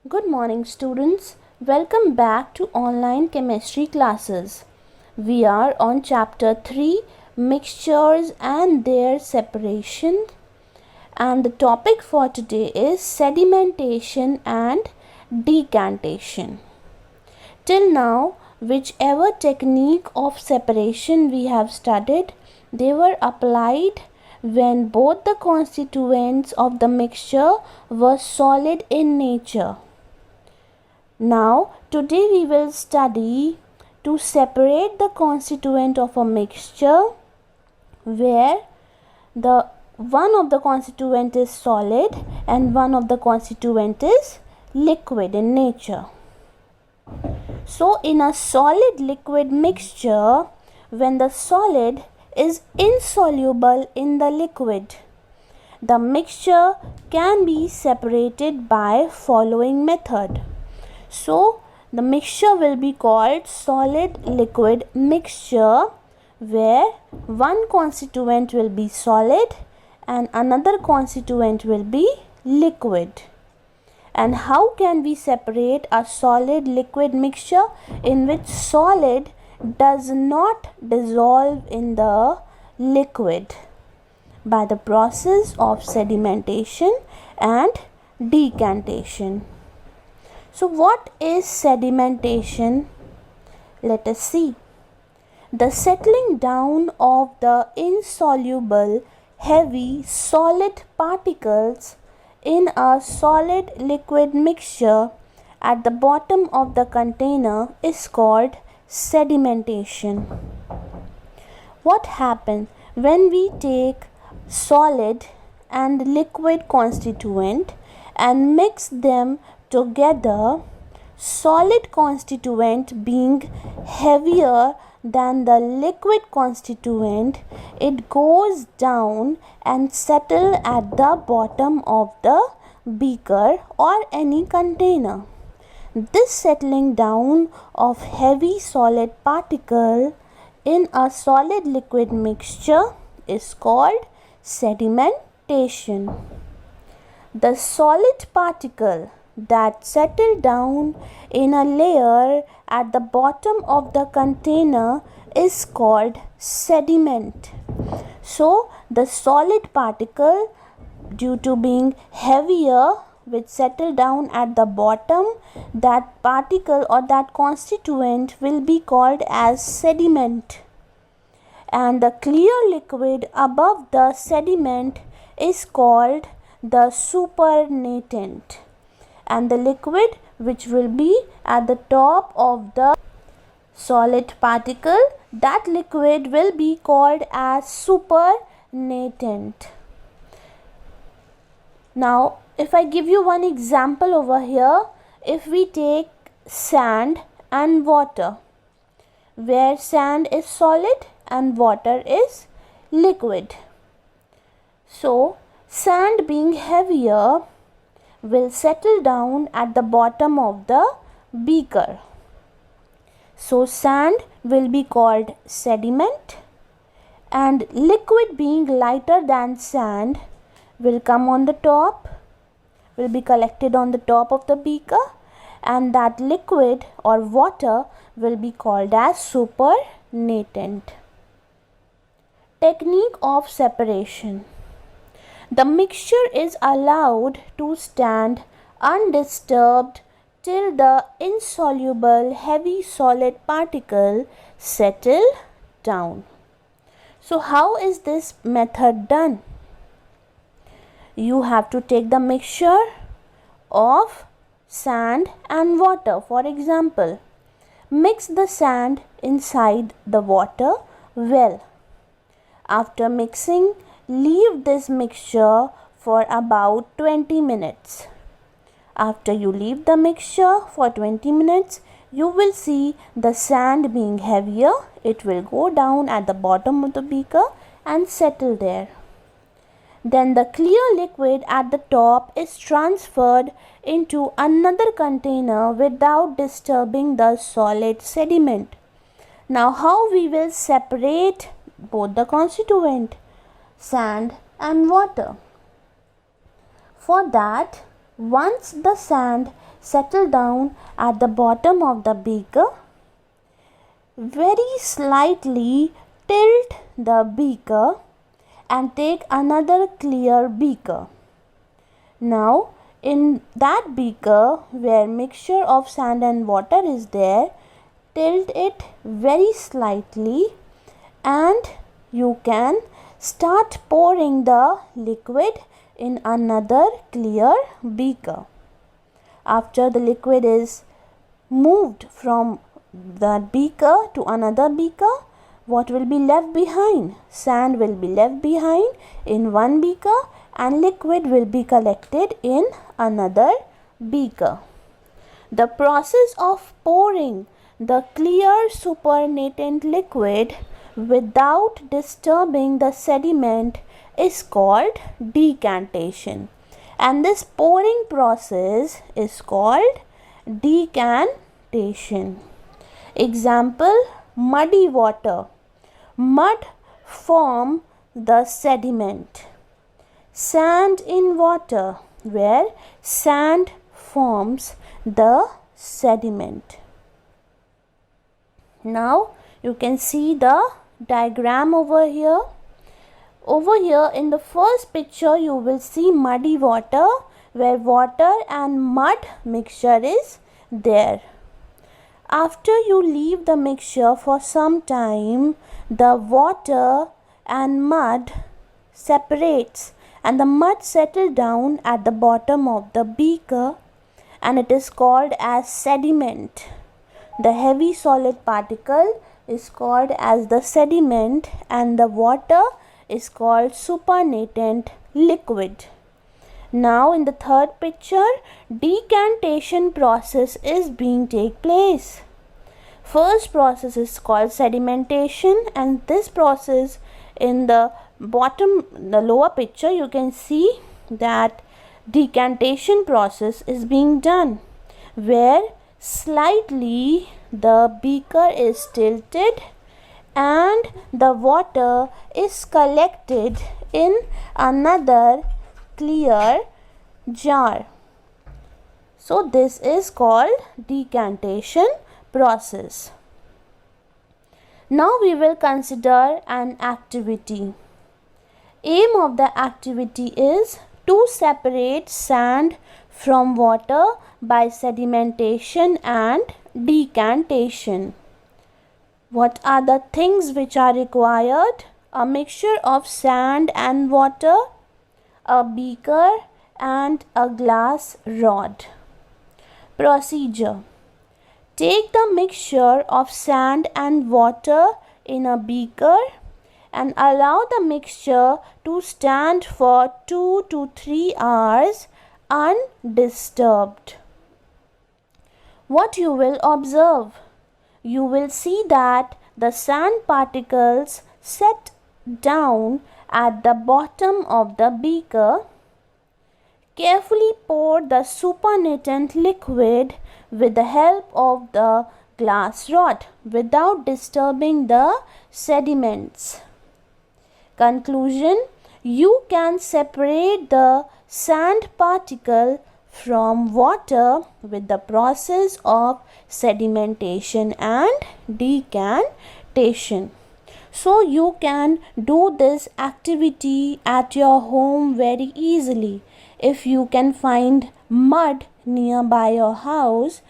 Good morning, students. Welcome back to online chemistry classes. We are on chapter 3, mixtures and their separation, and the topic for today is sedimentation and decantation. Till now, whichever technique of separation we have studied, they were applied when both the constituents of the mixture were solid in nature. Now, today we will study to separate the constituent of a mixture where the one of the constituent is solid and one of the constituent is liquid in nature. So, in a solid liquid mixture, when the solid is insoluble in the liquid, the mixture can be separated by following method. So, the mixture will be called solid liquid mixture where one constituent will be solid and another constituent will be liquid. And how can we separate a solid liquid mixture in which solid does not dissolve in the liquid? By the process of sedimentation and decantation. So what is sedimentation? Let us see. The settling down of the insoluble heavy solid particles in a solid liquid mixture at the bottom of the container is called sedimentation. What happens when we take solid and liquid constituent and mix them together? Solid constituent being heavier than the liquid constituent, it goes down and settle at the bottom of the beaker or any container. This settling down of heavy solid particle in a solid liquid mixture is called sedimentation. The solid particle that settle down in a layer at the bottom of the container is called sediment. So, the solid particle, due to being heavier, which settle down at the bottom, that particle or that constituent will be called as sediment. And the clear liquid above the sediment is called the supernatant. And the liquid which will be at the top of the solid particle, that liquid will be called as supernatant. Now, if I give you one example over here, if we take sand and water, where sand is solid and water is liquid. So, sand being heavier will settle down at the bottom of the beaker. So, sand will be called sediment, and liquid being lighter than sand will come on the top, will be collected on the top of the beaker, and that liquid or water will be called as supernatant. Technique of separation. The mixture is allowed to stand undisturbed till the insoluble heavy solid particle settle down. So, how is this method done? You have to take the mixture of sand and water. For example, mix the sand inside the water well. After mixing, leave this mixture for about 20 minutes. After you leave the mixture for 20 minutes, you will see the sand being heavier. It will go down at the bottom of the beaker and settle there. Then the clear liquid at the top is transferred into another container without disturbing the solid sediment. Now, how we will separate both the constituent, sand and water? For that, once the sand settle down at the bottom of the beaker. Very slightly tilt the beaker and take another clear beaker. Now in that beaker where mixture of sand and water is there, tilt it very slightly and you can start pouring the liquid in another clear beaker. After the liquid is moved from that beaker to another beaker, what will be left behind? Sand will be left behind in one beaker and liquid will be collected in another beaker. The process of pouring the clear supernatant liquid without disturbing the sediment is called decantation, and this pouring process is called decantation. Example, muddy water. Mud form the sediment. Sand in water, where sand forms the sediment. Now you can see the diagram over here. Over here in the first picture you will see muddy water, where water and mud mixture is there. After you leave the mixture for some time, the water and mud separates and the mud settles down at the bottom of the beaker, and it is called as sediment. The heavy solid particle is called as the sediment and the water is called supernatant liquid. Now in the third picture, decantation process is being take place. First process is called sedimentation, and this process in the lower picture you can see that decantation process is being done, where slightly the beaker is tilted and the water is collected in another clear jar. So this is called decantation process. Now we will consider an activity. Aim of the activity is to separate sand from water by sedimentation and decantation. What are the things which are required? A mixture of sand and water, a beaker and a glass rod. Procedure. Take the mixture of sand and water in a beaker and allow the mixture to stand for 2 to 3 hours undisturbed. What you will observe? You will see that the sand particles set down at the bottom of the beaker. Carefully pour the supernatant liquid with the help of the glass rod without disturbing the sediments. Conclusion: you can separate the sand particle from water with the process of sedimentation and decantation. So you can do this activity at your home very easily. If you can find mud nearby your house,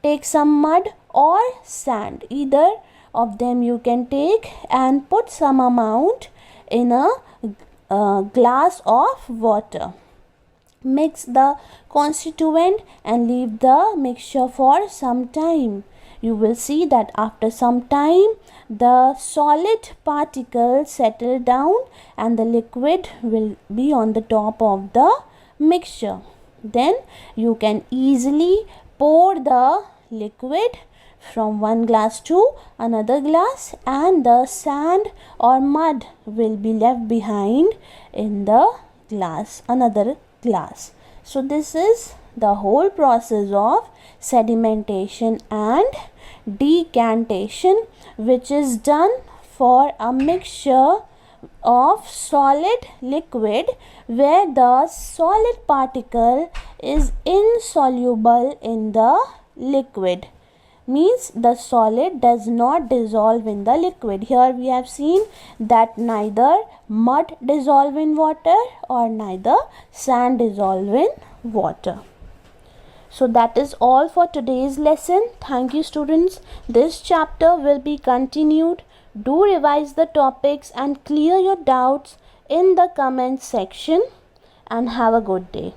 take some mud or sand, either of them you can take, and put some amount in a glass of water. Mix the constituent and leave the mixture for some time. You will see that after some time the solid particles settle down and the liquid will be on the top of the mixture. Then you can easily pour the liquid from one glass to another glass, and the sand or mud will be left behind in the another glass. So this is the whole process of sedimentation and decantation, which is done for a mixture of solid liquid where the solid particle is insoluble in the liquid. Means the solid does not dissolve in the liquid. Here we have seen that neither mud dissolve in water or neither sand dissolve in water. So that is all for today's lesson. Thank you, students. This chapter will be continued. Do revise the topics and clear your doubts in the comment section, and have a good day.